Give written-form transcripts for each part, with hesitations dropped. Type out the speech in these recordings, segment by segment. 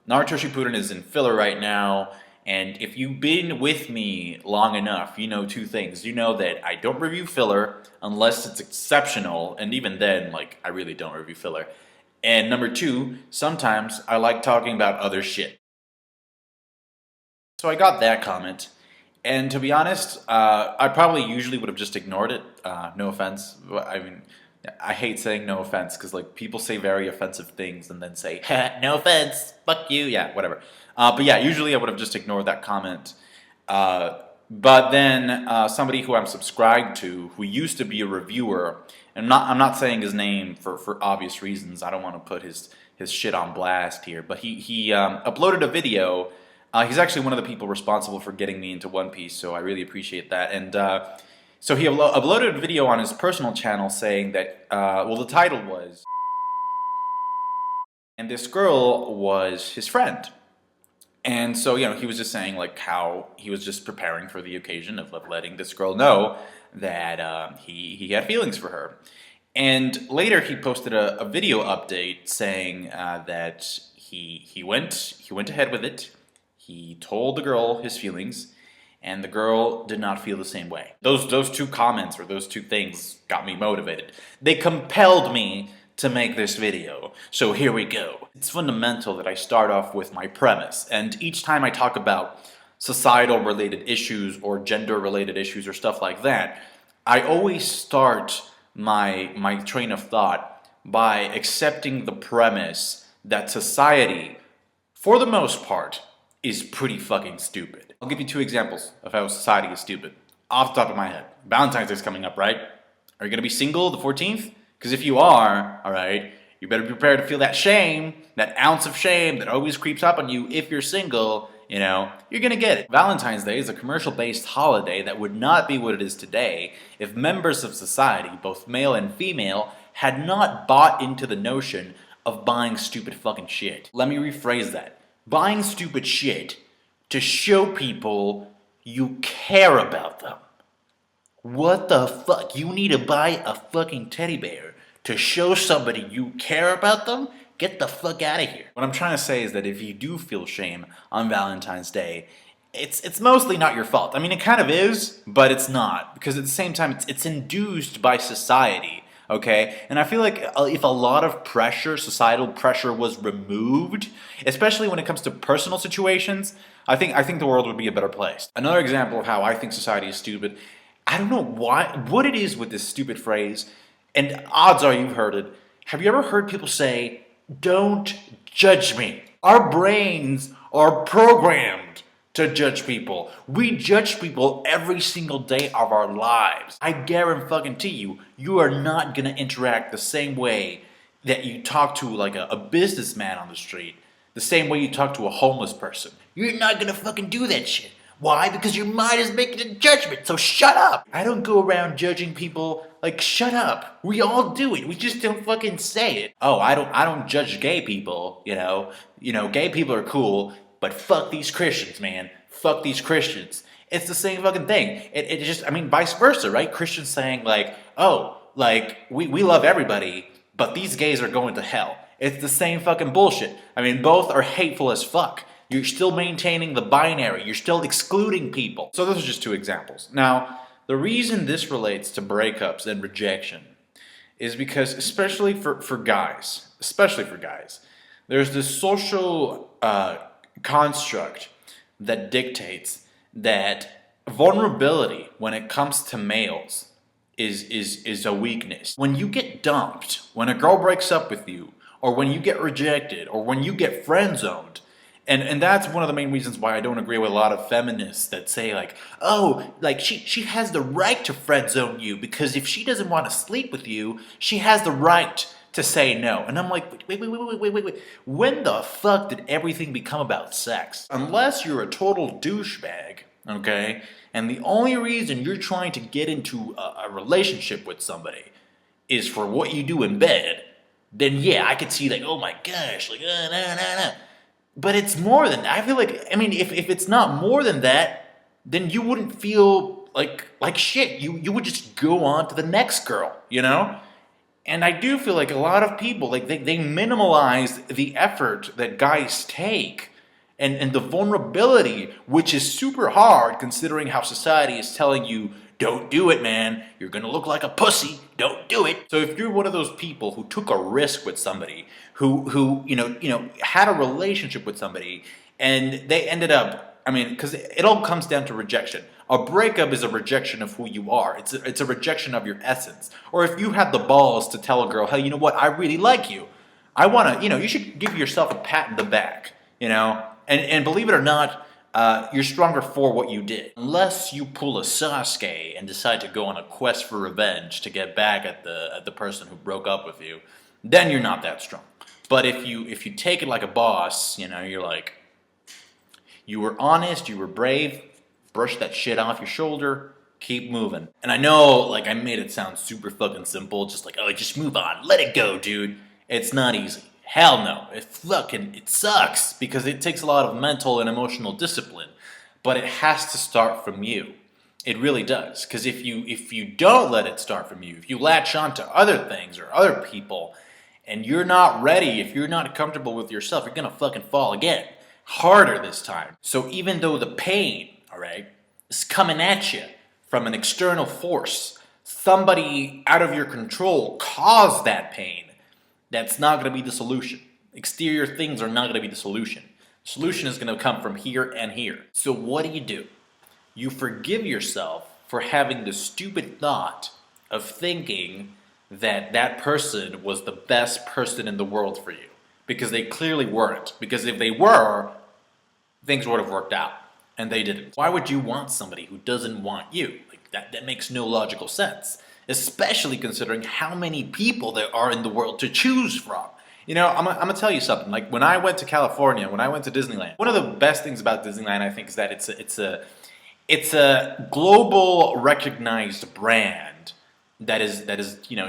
Naruto Shippuden is in filler right now, and if you've been with me long enough, you know two things. You know that I don't review filler unless it's exceptional, and even then, like, I really don't review filler. And number two, sometimes I like talking about other shit. So I got that comment, and to be honest, I probably usually would have just ignored it. No offense. I mean, I hate saying no offense because like people say very offensive things and then say no offense, fuck you, yeah, whatever. But yeah, usually I would have just ignored that comment. But then somebody who I'm subscribed to, who used to be a reviewer, and I'm not saying his name for obvious reasons. I don't want to put his shit on blast here, but he uploaded a video. He's actually one of the people responsible for getting me into One Piece, so I really appreciate that. And so he uploaded a video on his personal channel saying that, well, the title was, and this girl was his friend. And so, you know, he was just saying like how he was just preparing for the occasion of letting this girl know that he had feelings for her. And later he posted a video update saying that he went ahead with it. He told the girl his feelings, and the girl did not feel the same way. Those two comments, or those two things, got me motivated. They compelled me to make this video. So here we go. It's fundamental that I start off with my premise, and each time I talk about societal related issues or gender related issues or stuff like that, I always start my train of thought by accepting the premise that society, for the most part, is pretty fucking stupid. I'll give you two examples of how society is stupid. Off the top of my head. Valentine's Day is coming up, right? Are you gonna be single the 14th? Because if you are, alright, you better be prepared to feel that shame, that ounce of shame that always creeps up on you if you're single, you know, you're gonna get it. Valentine's Day is a commercial-based holiday that would not be what it is today if members of society, both male and female, had not bought into the notion of buying stupid fucking shit. Let me rephrase that. Buying stupid shit to show people you care about them. What the fuck? You need to buy a fucking teddy bear to show somebody you care about them? Get the fuck out of here. What I'm trying to say is that if you do feel shame on Valentine's Day, it's mostly not your fault. I mean, it kind of is, but it's not. Because at the same time, it's induced by society. Okay, and I feel like if a lot of pressure, societal pressure, was removed, especially when it comes to personal situations, I think the world would be a better place. Another example of how I think society is stupid, I don't know what it is with this stupid phrase, and odds are you've heard it. Have you ever heard people say, "Don't judge me"? Our brains are programmed to judge people. We judge people every single day of our lives. I guarantee you, you are not gonna interact the same way that you talk to like a businessman on the street, the same way you talk to a homeless person. You're not gonna fucking do that shit. Why? Because your mind is making a judgment, so shut up! I don't go around judging people like, shut up. We all do it, we just don't fucking say it. Oh, I don't judge gay people, you know, gay people are cool, but fuck these Christians, man. Fuck these Christians. It's the same fucking thing. It just, I mean, vice versa, right? Christians saying like, oh, like, we love everybody, but these gays are going to hell. It's the same fucking bullshit. I mean, both are hateful as fuck. You're still maintaining the binary. You're still excluding people. So those are just two examples. Now, the reason this relates to breakups and rejection is because, especially for guys, there's this social construct that dictates that vulnerability when it comes to males is a weakness. When you get dumped, when a girl breaks up with you, or when you get rejected, or when you get friend zoned, and that's one of the main reasons why I don't agree with a lot of feminists that say like, oh, like she has the right to friend zone you because if she doesn't want to sleep with you, she has the right to say no. And I'm like, wait. When the fuck did everything become about sex? Unless you're a total douchebag, okay? And the only reason you're trying to get into a relationship with somebody is for what you do in bed, then yeah, I could see like, oh my gosh, like, nah. But it's more than that. I feel like, I mean, if it's not more than that, then you wouldn't feel like shit. You would just go on to the next girl, you know? And I do feel like a lot of people, like they minimalize the effort that guys take and the vulnerability, which is super hard considering how society is telling you, don't do it, man. You're gonna look like a pussy. Don't do it. So if you're one of those people who took a risk with somebody, who had a relationship with somebody, and they ended up, I mean, because it all comes down to rejection. A breakup is a rejection of who you are. It's a rejection of your essence. Or if you had the balls to tell a girl, hey, you know what? I really like you. I want to, you should give yourself a pat in the back, And believe it or not, you're stronger for what you did. Unless you pull a Sasuke and decide to go on a quest for revenge to get back at the person who broke up with you, then you're not that strong. But if you take it like a boss, you're like, you were honest, you were brave, brush that shit off your shoulder, keep moving. And I know, like, I made it sound super fucking simple, just like, oh, just move on, let it go, dude. It's not easy. Hell no. It sucks because it takes a lot of mental and emotional discipline. But it has to start from you. It really does. Because if you don't let it start from you, if you latch on to other things or other people, and you're not ready, if you're not comfortable with yourself, you're gonna fucking fall again. Harder this time. So even though the pain, all right, is coming at you from an external force, somebody out of your control caused that pain, that's not going to be the solution. Exterior things are not going to be the solution. The solution is going to come from here and here. So what do? You forgive yourself for having the stupid thought of thinking that that person was the best person in the world for you. Because they clearly weren't. Because if they were, things would have worked out. And they didn't. Why would you want somebody who doesn't want you? Like that makes no logical sense. Especially considering how many people there are in the world to choose from. I'm gonna tell you something. Like when I went to California, when I went to Disneyland, one of the best things about Disneyland, I think, is that it's a global recognized brand that is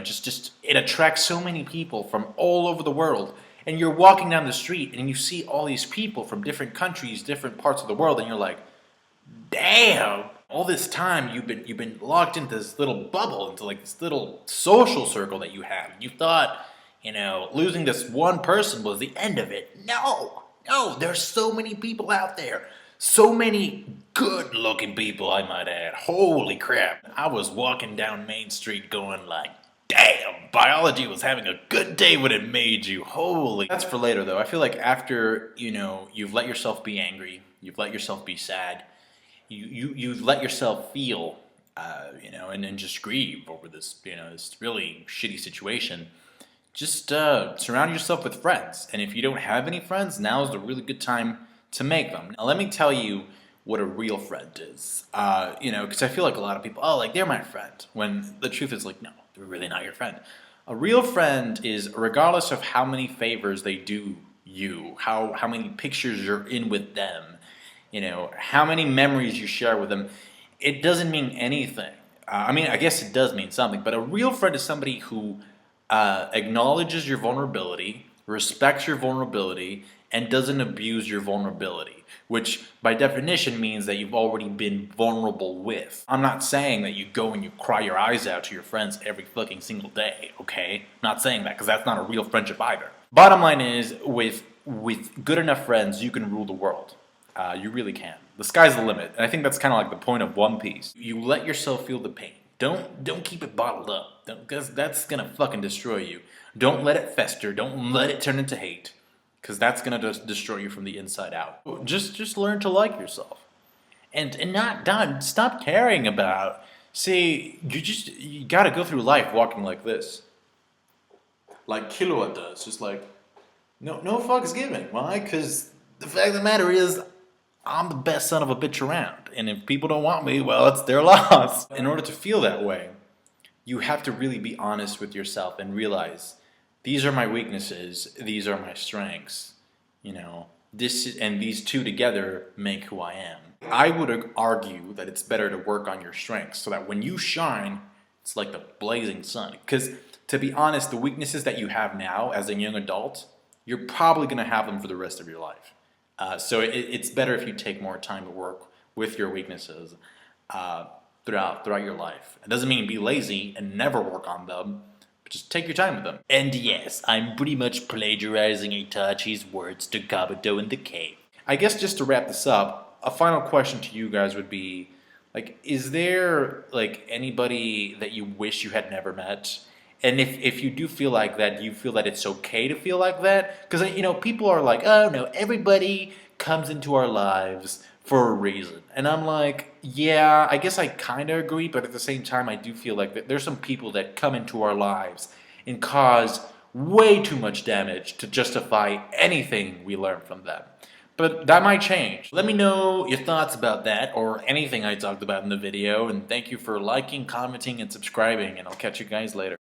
just it attracts so many people from all over the world. And you're walking down the street and you see all these people from different countries, different parts of the world, and you're like, damn, all this time you've been locked into this little bubble, into like this little social circle that you have. You thought, losing this one person was the end of it. No, there's so many people out there. So many good-looking people, I might add. Holy crap. I was walking down Main Street going like, damn, biology was having a good day when it made you. Holy. That's for later, though. I feel like after, you've let yourself be angry, you've let yourself be sad, you've let yourself feel, and then just grieve over this, this really shitty situation. Just surround yourself with friends. And if you don't have any friends, now is a really good time to make them. Now, let me tell you what a real friend is. Because I feel like a lot of people, they're my friend. When the truth is like, no, they're really not your friend. A real friend is, regardless of how many favors they do you, how many pictures you're in with them, how many memories you share with them, it doesn't mean anything. I guess it does mean something, but a real friend is somebody who acknowledges your vulnerability, respects your vulnerability, and doesn't abuse your vulnerability, which by definition means that you've already been vulnerable with. I'm not saying that you go and you cry your eyes out to your friends every fucking single day, okay? I'm not saying that, because that's not a real friendship either. Bottom line is, with good enough friends, you can rule the world. You really can. The sky's the limit, and I think that's kind of like the point of One Piece. You let yourself feel the pain. Don't keep it bottled up, because that's gonna fucking destroy you. Don't let it fester. Don't let it turn into hate, because that's gonna destroy you from the inside out. Just learn to like yourself, and not stop caring about. See, you gotta go through life walking like this, like Killua does, just like no fucks given. Why? Because the fact of the matter is, I'm the best son of a bitch around. And if people don't want me, well, it's their loss. In order to feel that way, you have to really be honest with yourself and realize, these are my weaknesses, these are my strengths. These two together make who I am. I would argue that it's better to work on your strengths so that when you shine, it's like the blazing sun. Because to be honest, the weaknesses that you have now as a young adult, you're probably going to have them for the rest of your life. So it's better if you take more time to work with your weaknesses throughout your life. It doesn't mean be lazy and never work on them, just take your time with them. And yes, I'm pretty much plagiarizing Itachi's words to Kabuto in the cave. I guess just to wrap this up, a final question to you guys would be, like, is there like anybody that you wish you had never met? And if you do feel like that, do you feel that it's okay to feel like that? Because people are like, oh no, everybody comes into our lives for a reason, and I'm like, yeah, I guess I kind of agree, but at the same time, I do feel like that there's some people that come into our lives and cause way too much damage to justify anything we learn from them. But that might change. Let me know your thoughts about that or anything I talked about in the video, and thank you for liking, commenting, and subscribing, and I'll catch you guys later.